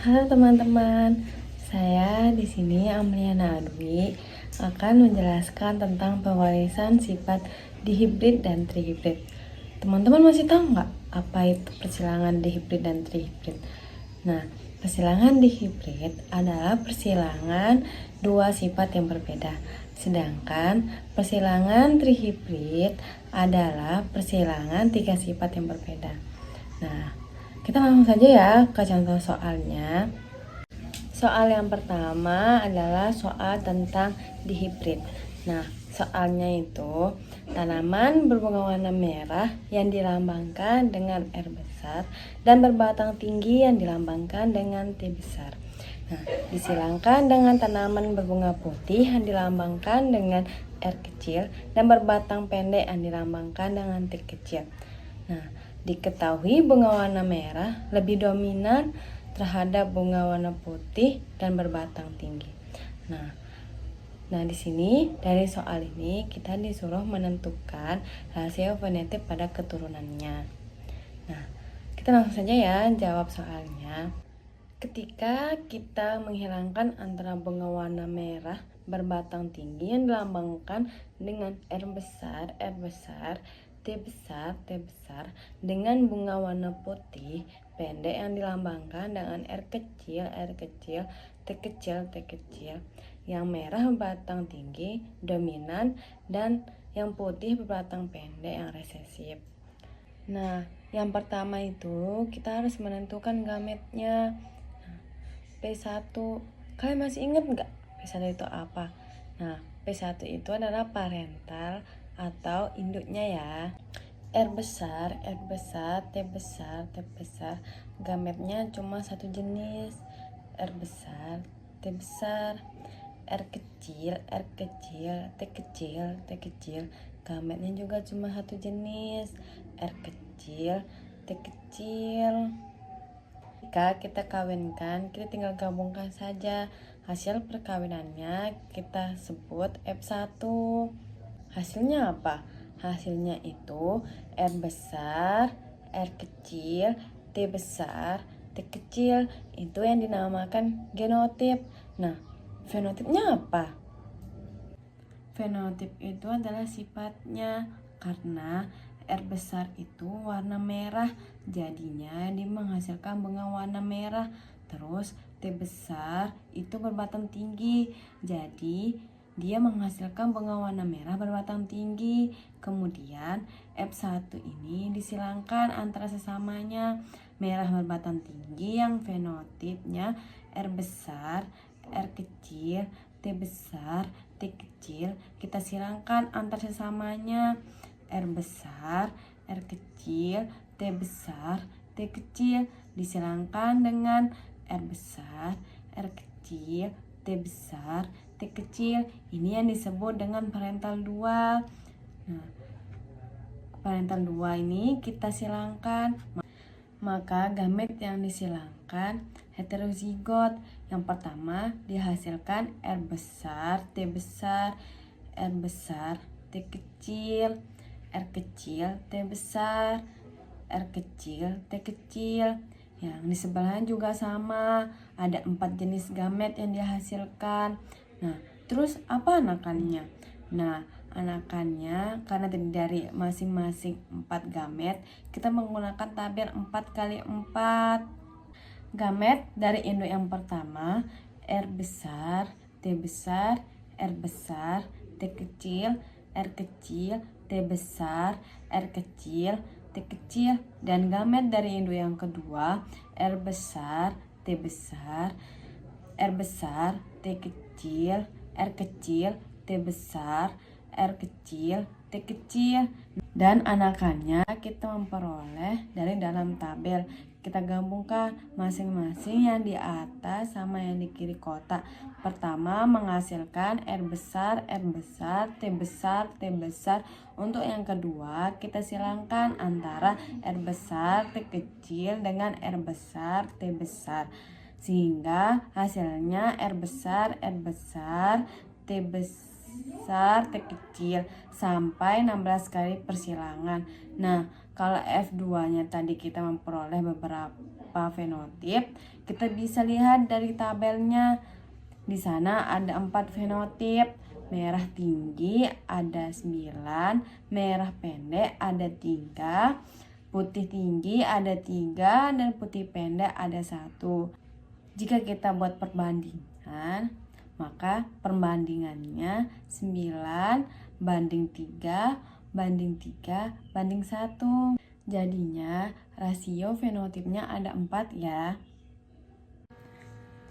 Halo teman-teman, saya di sini Amliana Adwi akan menjelaskan tentang pewarisan sifat dihibrid dan trihibrid. Teman-teman masih tahu nggak apa itu persilangan dihibrid dan trihibrid? Nah, persilangan dihibrid adalah persilangan dua sifat yang berbeda. Sedangkan persilangan trihibrid adalah persilangan tiga sifat yang berbeda. Nah, kita langsung saja ya ke contoh soalnya. Soal yang pertama adalah soal tentang dihibrid. Nah, soalnya itu tanaman berbunga warna merah yang dilambangkan dengan R besar dan berbatang tinggi yang dilambangkan dengan T besar. Nah, disilangkan dengan tanaman berbunga putih yang dilambangkan dengan R kecil dan berbatang pendek yang dilambangkan dengan T kecil. Nah, diketahui bunga warna merah lebih dominan terhadap bunga warna putih dan berbatang tinggi. Nah, di sini dari soal ini kita disuruh menentukan rasio fenotip pada keturunannya. Nah, kita langsung saja ya jawab soalnya. Ketika kita menghilangkan antara bunga warna merah berbatang tinggi yang dilambangkan dengan R besar, T besar, T besar dengan bunga warna putih pendek yang dilambangkan dengan R kecil, T kecil, T kecil. Yang merah berbatang tinggi, dominan, dan yang putih berbatang pendek yang resesif. Nah, yang pertama itu kita harus menentukan gametnya. P1, kalian masih ingat nggak P1 itu apa? Nah, P1 itu adalah parental atau induknya ya. R besar, T besar, T besar. Gametnya cuma satu jenis. R besar, T besar. R kecil, T kecil, T kecil. Gametnya juga cuma satu jenis. R kecil, T kecil. Jika kita kawinkan, kita tinggal gabungkan saja. Hasil perkawinannya kita sebut F1. Hasilnya apa? Hasilnya itu R besar, R kecil, T besar, T kecil. Itu yang dinamakan genotip. Nah, fenotipnya apa? Fenotip itu adalah sifatnya, karena R besar itu warna merah, jadinya dia menghasilkan bunga warna merah. Terus T besar itu berbatang tinggi, jadi dia menghasilkan bunga warna merah berbatang tinggi. Kemudian F1 ini disilangkan antara sesamanya. Merah berbatang tinggi yang fenotipnya R besar, R kecil, T besar, T kecil, kita silangkan antar sesamanya. R besar, R kecil, T besar, T kecil disilangkan dengan R besar, R kecil, T besar, T kecil. Ini yang disebut dengan parental dual. Nah, parental dual ini kita silangkan, maka gamet yang disilangkan heterozigot. Yang pertama dihasilkan R besar, T besar, R besar, T kecil, R kecil, T besar, R kecil, T kecil. Yang di sebelahnya juga sama, ada 4 jenis gamet yang dihasilkan. Nah, terus apa anakannya? Nah, anakannya karena terdiri dari masing-masing 4 gamet, kita menggunakan tabel 4x4. Gamet dari induk yang pertama R besar, T besar, R besar, T kecil, R kecil, T besar, R kecil, T kecil. Dan gamet dari induk yang kedua R besar, T besar, R besar, T kecil, R kecil, T besar, R kecil, T kecil. Dan anakannya kita memperoleh dari dalam tabel. Kita gabungkan masing-masing yang di atas sama yang di kiri kotak. Pertama menghasilkan R besar, T besar, T besar. Untuk yang kedua kita silangkan antara R besar, T kecil dengan R besar, T besar. Sehingga hasilnya R besar, T besar, T kecil sampai 16 kali persilangan. Nah, kalau F2 nya tadi kita memperoleh beberapa berupa fenotip, kita bisa lihat dari tabelnya. Di sana ada 4 fenotip. Merah tinggi ada 9, merah pendek ada 3, putih tinggi ada 3, dan putih pendek ada 1. Jika kita buat perbandingan, maka perbandingannya 9 banding 3 banding 3 banding 1. Jadinya rasio fenotipnya ada 4 ya.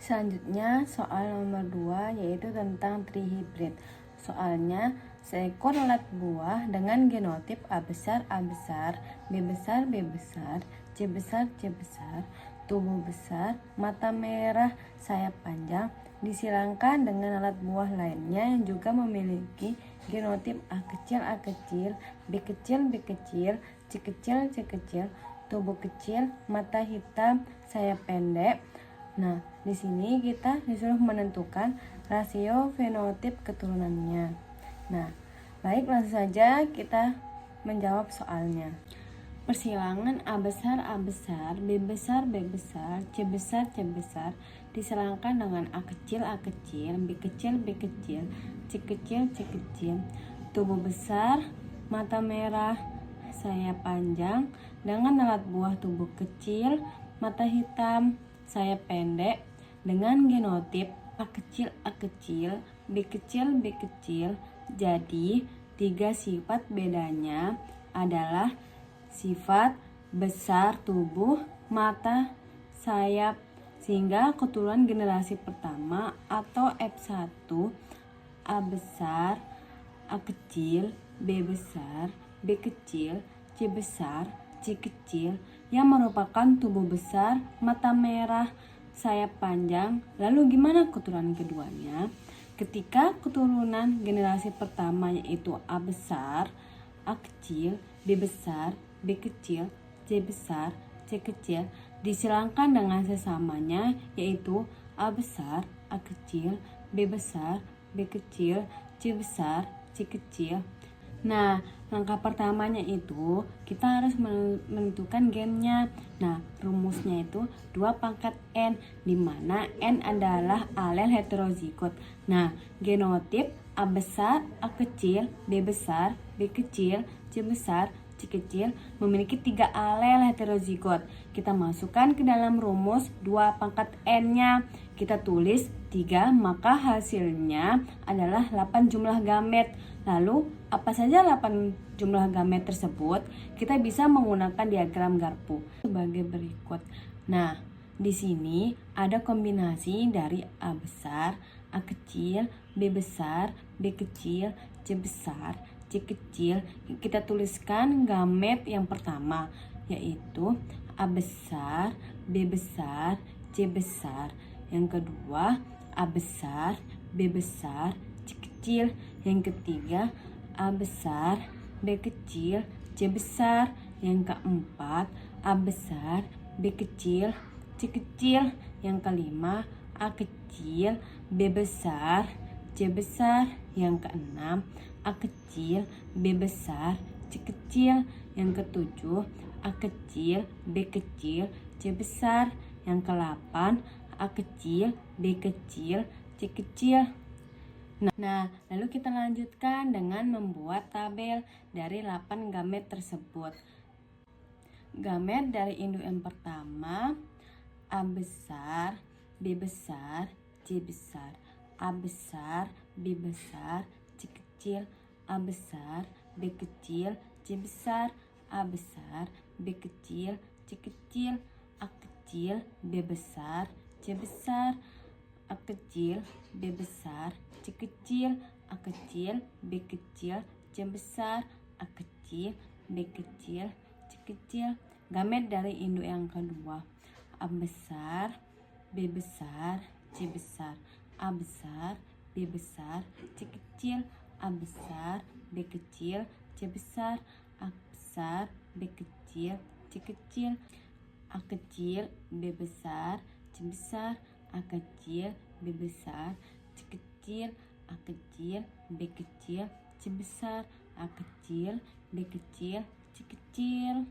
Selanjutnya soal nomor 2 yaitu tentang trihibrid. Soalnya seekor lalat buah dengan genotip A besar, B besar, B besar, C besar, C besar, tubuh besar, mata merah, sayap panjang disilangkan dengan alat buah lainnya yang juga memiliki genotip A kecil, B kecil, B kecil, C kecil, C kecil, tubuh kecil, mata hitam, sayap pendek. Nah, di sini kita disuruh menentukan rasio fenotip keturunannya. Nah, baik langsung saja kita menjawab soalnya. Persilangan A besar, B besar, B besar, C besar, C besar disilangkan dengan A kecil, B kecil, B kecil, C kecil, C kecil, tubuh besar, mata merah, sayap panjang dengan alat buah tubuh kecil, mata hitam, sayap pendek dengan genotip A kecil, B kecil, B kecil. Jadi 3 sifat bedanya adalah sifat besar tubuh, mata, sayap, sehingga keturunan generasi pertama atau F1 A besar, A kecil, B besar, B kecil, C besar, C kecil yang merupakan tubuh besar, mata merah, sayap panjang. Lalu gimana keturunan keduanya? Ketika keturunan generasi pertama yaitu A besar, A kecil, B besar, B kecil, C besar, C kecil disilangkan dengan sesamanya yaitu A besar, A kecil, B besar, B kecil, C besar, C kecil. Nah, langkah pertamanya itu kita harus menentukan gennya. Nah, rumusnya itu 2 pangkat N, di mana N adalah alel heterozigot. Nah, genotip A besar, A kecil, B besar, B kecil, C besar, C kecil memiliki 3 alel heterozigot. Kita masukkan ke dalam rumus 2 pangkat N-nya. Kita tulis 3, maka hasilnya adalah 8 jumlah gamet. Lalu, apa saja 8 jumlah gamet tersebut? Kita bisa menggunakan diagram Garpu sebagai berikut. Nah, di sini ada kombinasi dari A besar, A kecil, B besar, B kecil, C besar, C kecil. Kita tuliskan gamet yang pertama, yaitu A besar, B besar, C besar. Yang kedua, A besar, B besar, C kecil. Yang ketiga, A besar, B kecil, C besar. Yang keempat, A besar, B kecil, C kecil. Yang kelima, A kecil, B besar, C besar. Yang keenam, A kecil, B besar, C kecil. Yang ketujuh, A kecil, B kecil, C besar. Yang kedelapan, A kecil, B kecil, C kecil. Nah, lalu kita lanjutkan dengan membuat tabel dari 8 gamet tersebut. Gamet dari induk yang pertama, A besar, B besar, C besar, A besar, B besar, C kecil, A besar, B kecil, C besar, A besar, B kecil, C kecil, A kecil, B besar, C besar, A kecil, B besar, C kecil, A kecil, B kecil, C besar, A kecil, B kecil, C kecil. Gamet dari induk yang kedua, A besar, B besar, C besar, A besar, B besar, C kecil, A besar, B kecil, C besar, A besar, B kecil, C kecil, A kecil, B besar, C besar, A kecil, B besar, C kecil, A kecil, B kecil, C besar, A kecil, B kecil, C kecil.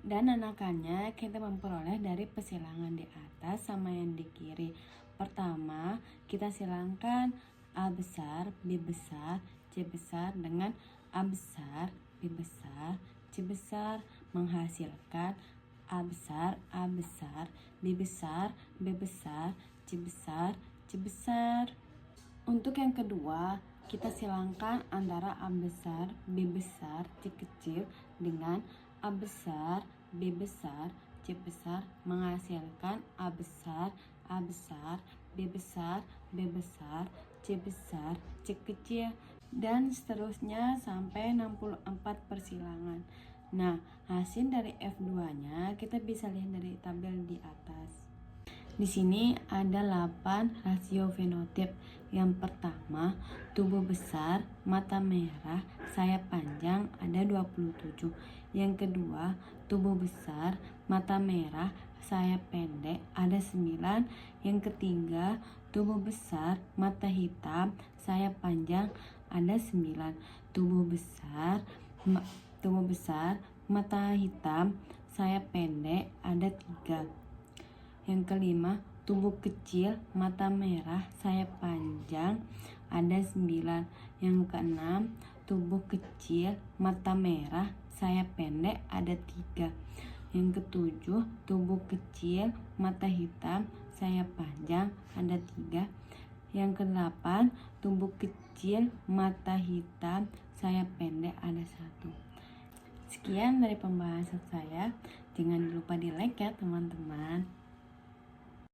Dan anakannya kita memperoleh dari persilangan di atas sama yang di kiri. Pertama, kita silangkan A besar, B besar, C besar dengan A besar, B besar, C besar, menghasilkan A besar, B besar, B besar, C besar, C besar. Untuk yang kedua, kita silangkan antara A besar, B besar, C kecil dengan A besar, B besar, C besar, menghasilkan A besar, B besar, B besar, C besar, C kecil, dan seterusnya sampai 64 persilangan. Nah, hasil dari F2-nya kita bisa lihat dari tabel di atas. Di sini ada 8 rasio fenotip. Yang pertama, tubuh besar, mata merah, sayap panjang ada 27. Yang kedua, tubuh besar, mata merah, sayap pendek ada 9. Yang ketiga, tubuh besar, mata hitam, sayap panjang ada 9. Tubuh besar, mata hitam, sayap pendek ada 3. Yang kelima, tubuh kecil, mata merah, sayap panjang ada 9. Yang keenam, tubuh kecil, mata merah, sayap pendek ada 3. Yang ketujuh, tubuh kecil, mata hitam, sayap panjang ada 3. Yang kedelapan, tubuh kecil, mata hitam, sayap pendek ada 1. Sekian dari pembahasan saya. Jangan lupa di like ya teman-teman.